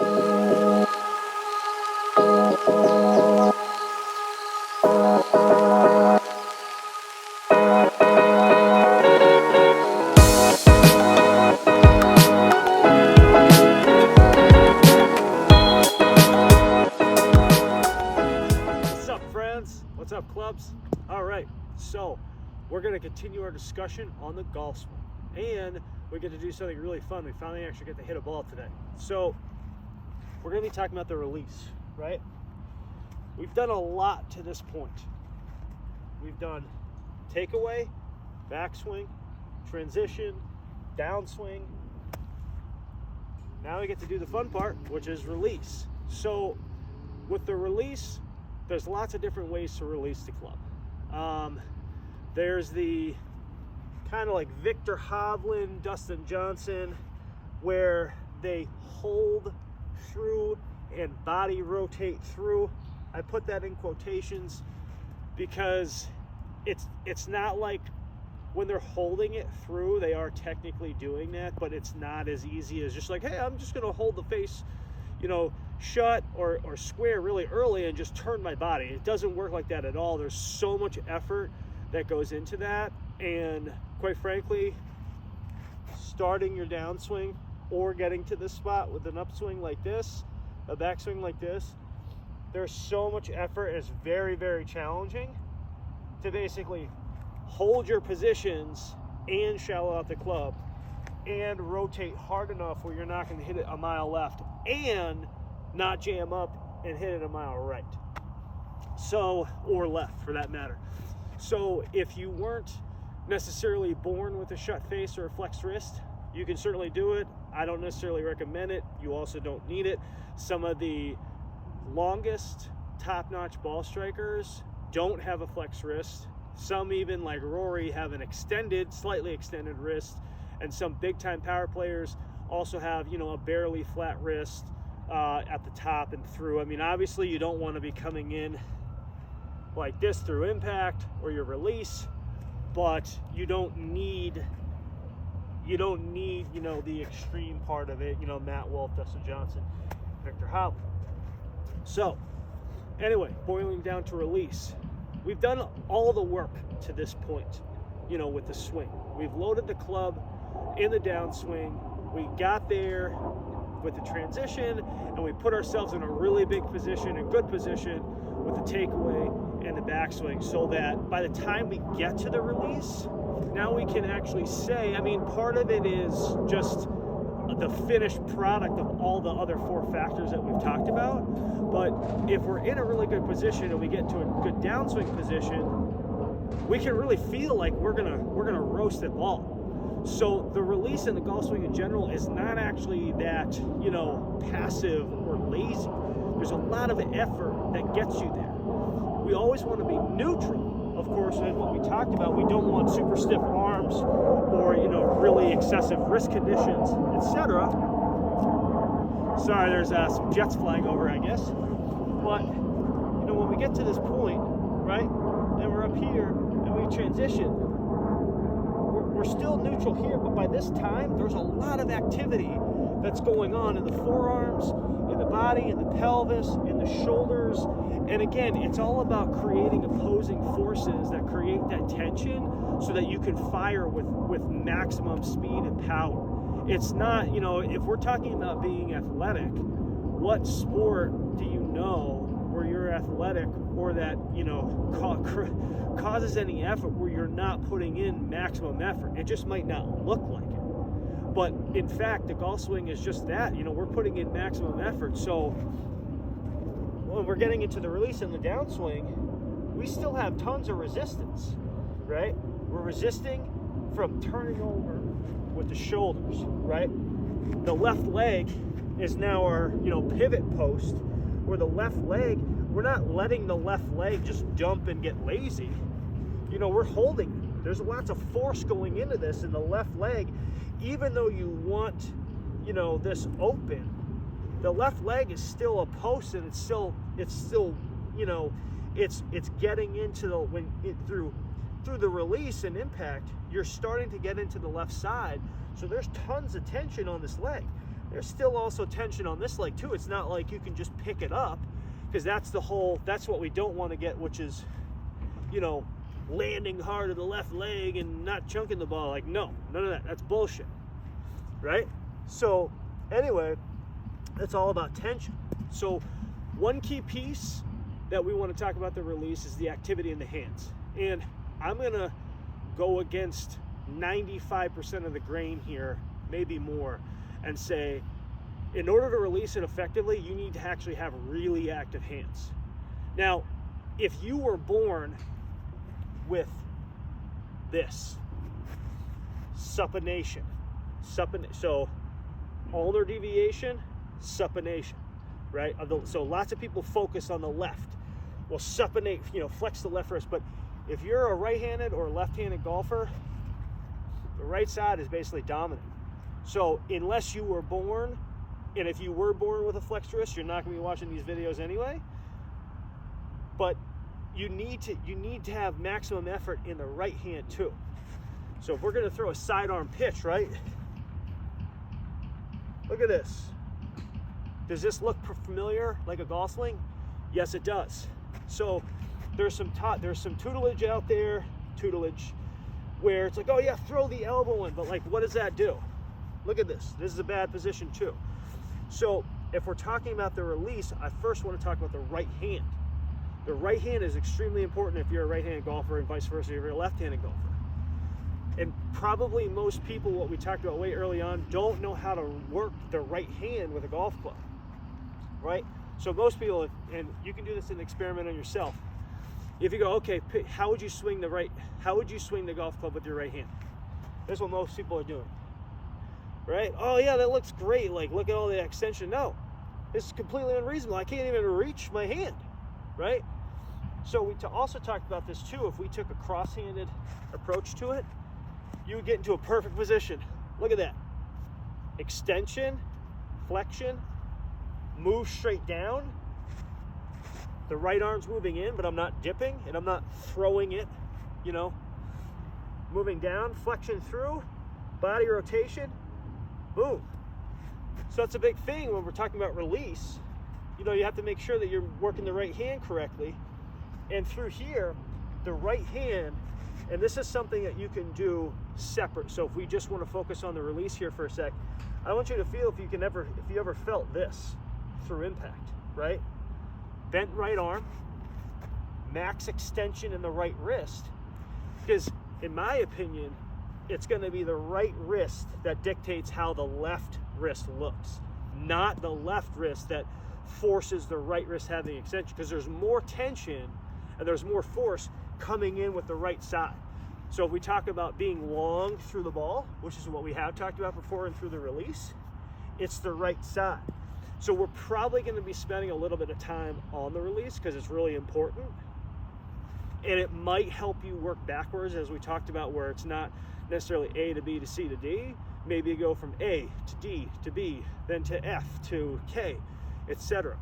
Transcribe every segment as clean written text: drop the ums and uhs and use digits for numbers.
What's up, clubs? All right, so we're going to continue our discussion on the golf swing, and we get to do something really fun. We finally actually get to hit a ball today. So we're going to be talking about the release, right? We've done a lot to this point. We've done takeaway, backswing, transition, downswing. Now we get to do the fun part, which is release. So with the release, there's lots of different ways to release the club. There's the kind of like Victor Hovland, Dustin Johnson, where they hold through and body rotate through. I put that in quotations because it's not like when they're holding it through, they are technically doing that, but it's not as easy as just like, hey, I'm just going to hold the face, shut or square really early and just turn my body. It doesn't work like that at all. There's so much effort that goes into that, and quite frankly, starting your downswing or getting to this spot with an upswing like this, a backswing like this, there's so much effort. It's very, very challenging to basically hold your positions and shallow out the club and rotate hard enough where you're not going to hit it a mile left and not jam up and hit it a mile right. So, or left for that matter. So if you weren't necessarily born with a shut face or a flexed wrist, you can certainly do it. I don't necessarily recommend it. You also don't need it. Some of the longest top-notch ball strikers don't have a flexed wrist. Some even like Rory have an slightly extended wrist, and some big-time power players also have, a barely flat wrist at the top and through. I mean, obviously you don't want to be coming in like this through impact or your release, but you don't need the extreme part of it, Matt Wolf, Dustin Johnson, Victor Hovland. So anyway, boiling down to release, we've done all the work to this point, with the swing. We've loaded the club in the downswing. We got there with the transition, and we put ourselves in a really big position, a good position with the takeaway and the backswing, so that by the time we get to the release, now we can actually say, part of it is just the finished product of all the other four factors that we've talked about. But if we're in a really good position and we get to a good downswing position, we can really feel like we're gonna roast that ball. So the release in the golf swing in general is not actually that, passive or lazy. There's a lot of effort that gets you there. We always want to be neutral, of course, as what we talked about. We don't want super stiff arms or, really excessive wrist conditions, etc. Sorry, there's some jets flying over, I guess. But, when we get to this point, right, and we're up here and we transition, we're still neutral here, but by this time, there's a lot of activity that's going on in the forearms, in the body, in the pelvis, in the shoulders. And again, it's all about creating opposing forces that create that tension so that you can fire with maximum speed and power. It's not, if we're talking about being athletic, what sport do you know where you're athletic or that, causes any effort where you're not putting in maximum effort? It just might not look like it. But in fact, the golf swing is just that. We're putting in maximum effort. So when we're getting into the release and the downswing, we still have tons of resistance, right? We're resisting from turning over with the shoulders, right? The left leg is now our, pivot post, where the left leg, we're not letting the left leg just dump and get lazy. We're holding it. There's lots of force going into this in the left leg. Even though you want, this open, the left leg is still a post, and it's still, it's getting into through the release and impact, you're starting to get into the left side. So there's tons of tension on this leg. there's still also tension on this leg too. It's not like you can just pick it up, because that's what we don't want to get, which is, you know, landing hard to the left leg and not chunking the ball. Like, no, none of that. That's bullshit, right? So anyway, it's all about tension. So one key piece that we want to talk about the release is the activity in the hands. And I'm going to go against 95% of the grain here, maybe more, and say, in order to release it effectively, you need to actually have really active hands. Now, if you were born with this supination, so ulnar deviation, supination, right? So lots of people focus on the left. Well, supinate, you know, flex the left wrist. But if you're a right-handed or left-handed golfer, the right side is basically dominant. So unless you were born, and if you were born with a flexed wrist, you're not going to be watching these videos anyway. But you need to have maximum effort in the right hand too. So if we're going to throw a sidearm pitch, right? Look at this. Does this look familiar, like a golf swing? Yes, it does. So there's some tutelage out there, where it's like, oh yeah, throw the elbow in, but like, what does that do? Look at this. This is a bad position too. So if we're talking about the release, I first want to talk about the right hand. The right hand is extremely important if you're a right-handed golfer, and vice versa if you're a left-handed golfer. And probably most people, what we talked about way early on, don't know how to work the right hand with a golf club, right? So most people, and you can do this in an experiment on yourself. If you go, okay, how would you swing the golf club with your right hand? That's what most people are doing, right? Oh yeah, that looks great. Like, look at all the extension. No, this is completely unreasonable. I can't even reach my hand, right? So we also talked about this too. If we took a cross-handed approach to it, you would get into a perfect position. Look at that. Extension, flexion, move straight down. The right arm's moving in, but I'm not dipping, and I'm not throwing it, you know. Moving down, flexion through, body rotation, boom. So that's a big thing when we're talking about release. You know, you have to make sure that you're working the right hand correctly. And through here, the right hand, and this is something that you can do separate. So if we just want to focus on the release here for a sec, I want you to feel if you ever felt this through impact, right? Bent right arm, max extension in the right wrist, because in my opinion, it's going to be the right wrist that dictates how the left wrist looks, not the left wrist that forces the right wrist having extension, because there's more tension and there's more force coming in with the right side. So if we talk about being long through the ball, which is what we have talked about before, and through the release, it's the right side. So we're probably going to be spending a little bit of time on the release because it's really important. And it might help you work backwards, as we talked about, where it's not necessarily A to B to C to D. Maybe you go from A to D to B, then to F to K, etc.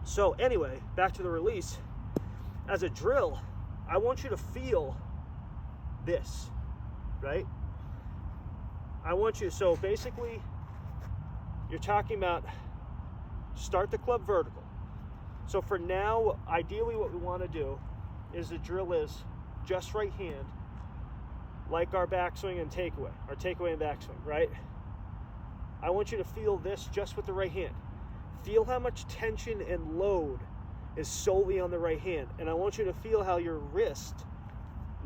So anyway, back to the release. As a drill, I want you to feel this, right? I want you, so basically, you're talking about start the club vertical. So for now, ideally what we want to do is the drill is just right hand, like our backswing and takeaway, our takeaway and backswing, right? I want you to feel this just with the right hand. Feel how much tension and load is solely on the right hand. And I want you to feel how your wrist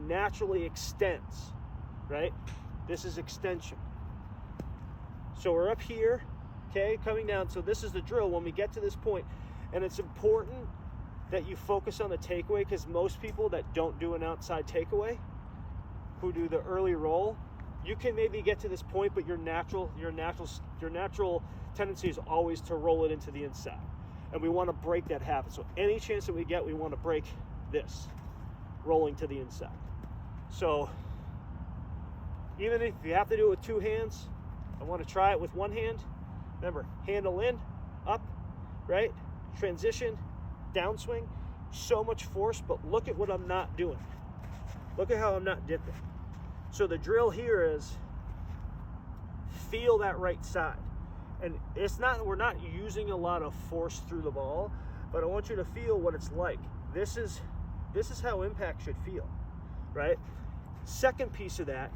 naturally extends, right? This is extension. So we're up here, okay, coming down. So this is the drill when we get to this point. And it's important that you focus on the takeaway, because most people that don't do an outside takeaway, who do the early roll, you can maybe get to this point, but your natural tendency is always to roll it into the inside. And we want to break that habit. So any chance that we get, we want to break this, rolling to the inside. So even if you have to do it with two hands, I want to try it with one hand. Remember, handle in, up, right? Transition, downswing, so much force, but look at what I'm not doing. Look at how I'm not dipping. So the drill here is feel that right side. and we're not using a lot of force through the ball, but I want you to feel what it's like. This is how impact should feel, right? Second piece of that,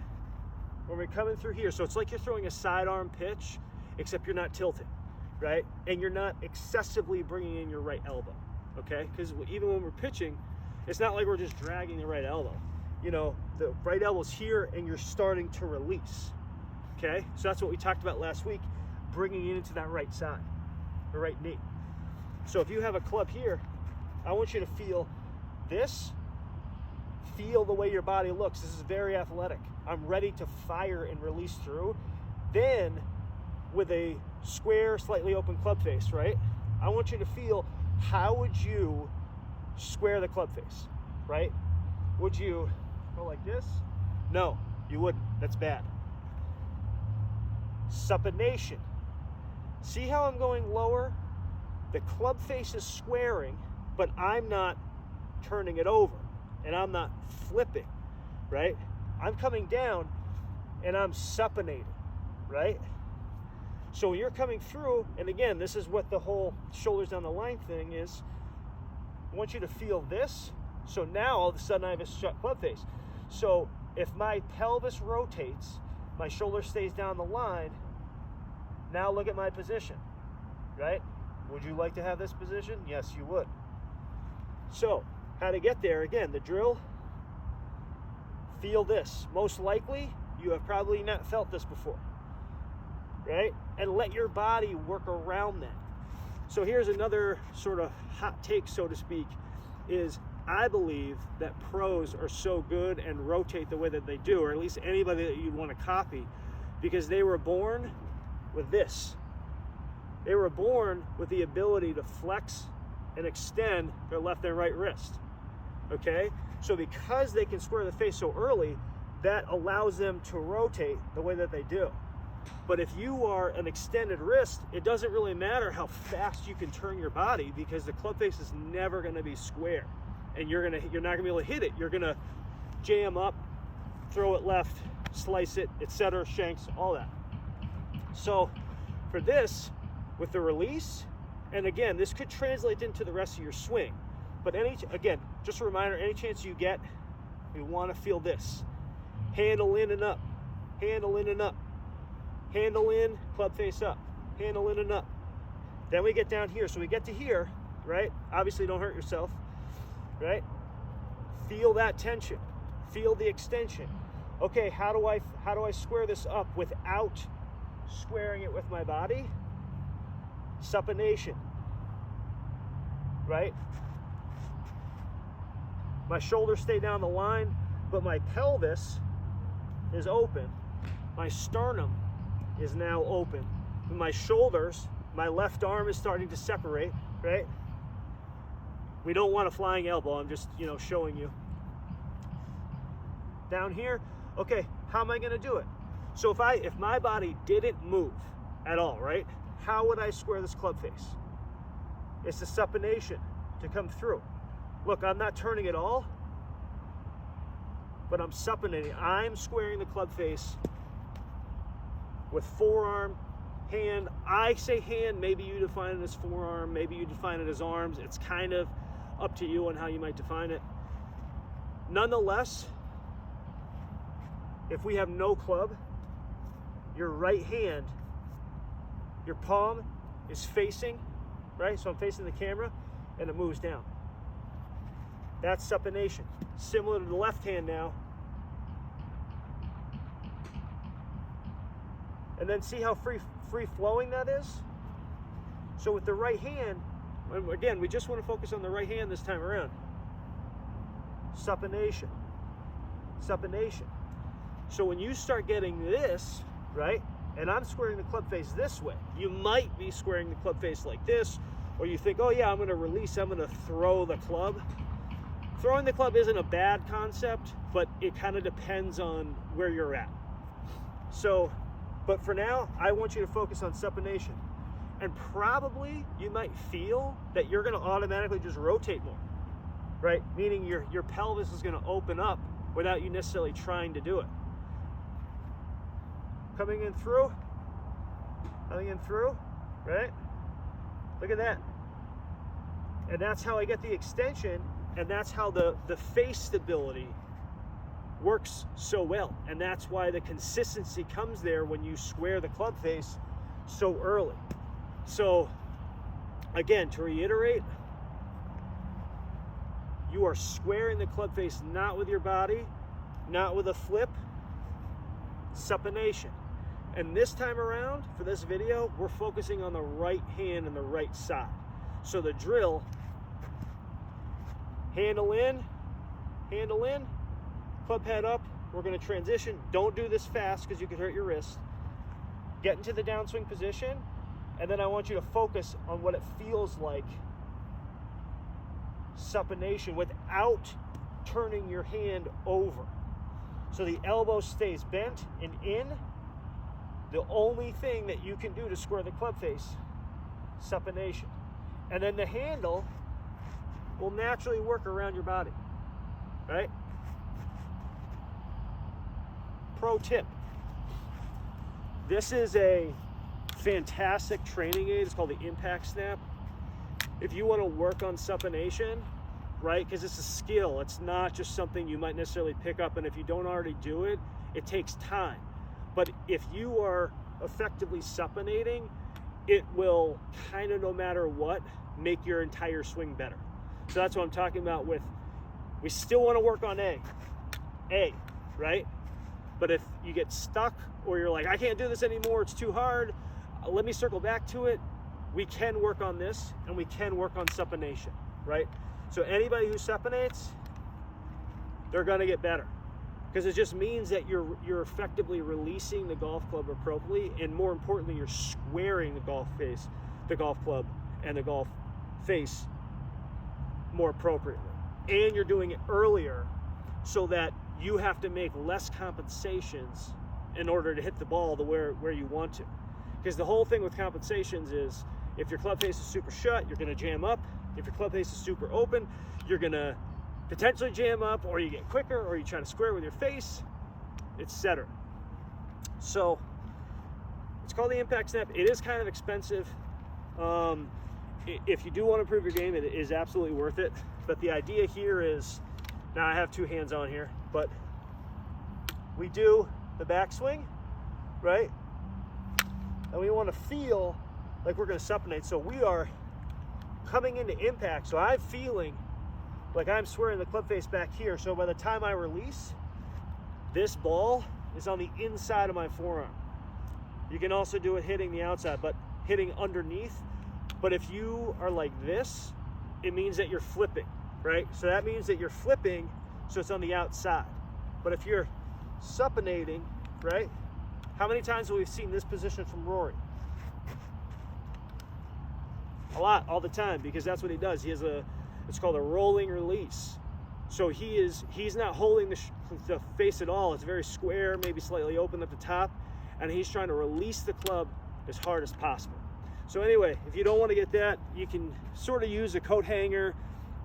when we're coming through here, so it's like you're throwing a sidearm pitch, except you're not tilting, right? And you're not excessively bringing in your right elbow, okay? Because even when we're pitching, it's not like we're just dragging the right elbow. You know, the right elbow's here and you're starting to release, okay? So that's what we talked about last week, bringing it into that right side, the right knee. So if you have a club here, I want you to feel this, feel the way your body looks. This is very athletic. I'm ready to fire and release through. Then with a square, slightly open club face, right? I want you to feel, how would you square the club face, right? Would you go like this? No, you wouldn't. That's bad. Supination. See how I'm going lower? The club face is squaring, but I'm not turning it over and I'm not flipping, right? I'm coming down and I'm supinating, right? So when you're coming through, and again, this is what the whole shoulders down the line thing is, I want you to feel this. So now all of a sudden I have a shut club face. So if my pelvis rotates, my shoulder stays down the line, now look at my position, right? Would you like to have this position? Yes, you would. So how to get there, again, the drill, feel this. Most likely, you have probably not felt this before, right? And let your body work around that. So here's another sort of hot take, so to speak, is I believe that pros are so good and rotate the way that they do, or at least anybody that you'd want to copy, because they were born with this. They were born with the ability to flex and extend their left and right wrist, okay? So because they can square the face so early, that allows them to rotate the way that they do. But if you are an extended wrist, it doesn't really matter how fast you can turn your body, because the club face is never gonna be square. And you're not gonna be able to hit it. You're gonna jam up, throw it left, slice it, etc., shanks, all that. So for this, with the release, and again, this could translate into the rest of your swing, but again, just a reminder, any chance you get, you wanna feel this. Handle in and up, handle in and up, handle in, club face up, handle in and up. Then we get down here. So we get to here, right? Obviously don't hurt yourself, right? Feel that tension, feel the extension. Okay, how do I square this up without squaring it with my body? Supination, right? My shoulders stay down the line, but my pelvis is open. My sternum is now open. My shoulders, my left arm is starting to separate, right? We don't want a flying elbow. I'm just, showing you. Down here, okay, how am I gonna do it? So if my body didn't move at all, right? How would I square this club face? It's the supination to come through. Look, I'm not turning at all, but I'm supinating. I'm squaring the club face with forearm, hand. I say hand, maybe you define it as forearm, maybe you define it as arms. It's kind of up to you on how you might define it. Nonetheless, if we have no club, your right hand, your palm is facing, right? So I'm facing the camera and it moves down. That's supination. Similar to the left hand now. And then see how free flowing that is? So with the right hand, again, we just want to focus on the right hand this time around. Supination, supination. So when you start getting this, right, and I'm squaring the club face this way, you might be squaring the club face like this, or you think, oh yeah, I'm gonna release, I'm gonna throw the club. Throwing the club isn't a bad concept, but it kind of depends on where you're at. So, but for now, I want you to focus on supination. And probably you might feel that you're gonna automatically just rotate more, right? Meaning your pelvis is gonna open up without you necessarily trying to do it. Coming in through, coming in through, right? Look at that. And that's how I get the extension, and that's how the face stability works so well. And that's why the consistency comes there when you square the club face so early. So again, to reiterate, you are squaring the club face not with your body, not with a flip, supination. And this time around, for this video, we're focusing on the right hand and the right side. So the drill, handle in, club head up. We're going to transition. Don't do this fast because you could hurt your wrist. Get into the downswing position, and then I want you to focus on what it feels like supination without turning your hand over. So the elbow stays bent and in. The only thing that you can do to square the club face, supination. And then the handle will naturally work around your body, right? Pro tip. This is a fantastic training aid. It's called the impact snap. If you want to work on supination, right, because it's a skill, it's not just something you might necessarily pick up, and if you don't already do it, it takes time. But if you are effectively supinating, it will kind of, no matter what, make your entire swing better. So that's what I'm talking about with, we still want to work on A, right? But if you get stuck or you're like, I can't do this anymore, it's too hard, let me circle back to it, we can work on this, and we can work on supination, right? So anybody who supinates, they're gonna get better, because it just means that you're effectively releasing the golf club appropriately, and more importantly, you're squaring the golf club and the golf face more appropriately. And you're doing it earlier so that you have to make less compensations in order to hit the ball where you want to. Because the whole thing with compensations is, if your club face is super shut, you're gonna jam up. If your club face is super open, you're gonna potentially jam up, or you get quicker, or you try to square with your face, etc. So it's called the impact snap. It is kind of expensive. If you do want to improve your game, it is absolutely worth it. But the idea here is, now I have two hands on here, but we do the backswing, right? And we want to feel like we're going to supinate. So we are coming into impact. So I'm feeling like I'm squaring the club face back here. So by the time I release, this ball is on the inside of my forearm. You can also do it hitting the outside, but hitting underneath. But if you are like this, it means that you're flipping, right? So that means that you're flipping, so it's on the outside. But if you're supinating, right? How many times have we seen this position from Rory? A lot, all the time, because that's what he does. He has it's called a rolling release. So he's not holding the face at all. It's very square, maybe slightly open at the top, and he's trying to release the club as hard as possible. So anyway, if you don't want to get that, you can sort of use a coat hanger.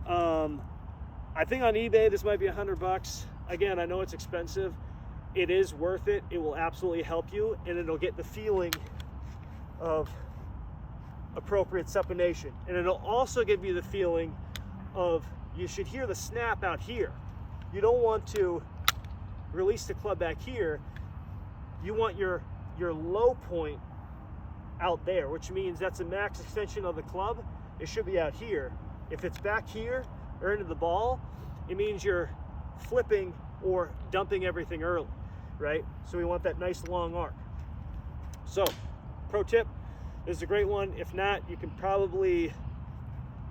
I think on eBay this might be $100. Again, I know it's expensive. It is worth it. It will absolutely help you, and it'll get the feeling of appropriate supination. And it'll also give you the feeling of, you should hear the snap out here. You don't want to release the club back here. You want your low point out there, which means that's the max extension of the club. It should be out here. If it's back here or into the ball, it means you're flipping or dumping everything early, right? So we want that nice long arc. So, pro tip, this is a great one. If not, you can probably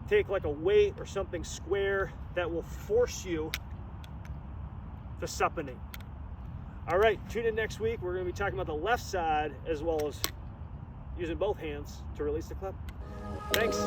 take like a weight or something square that will force you to supinate. All right, tune in next week. We're going to be talking about the left side as well as using both hands to release the club. Thanks.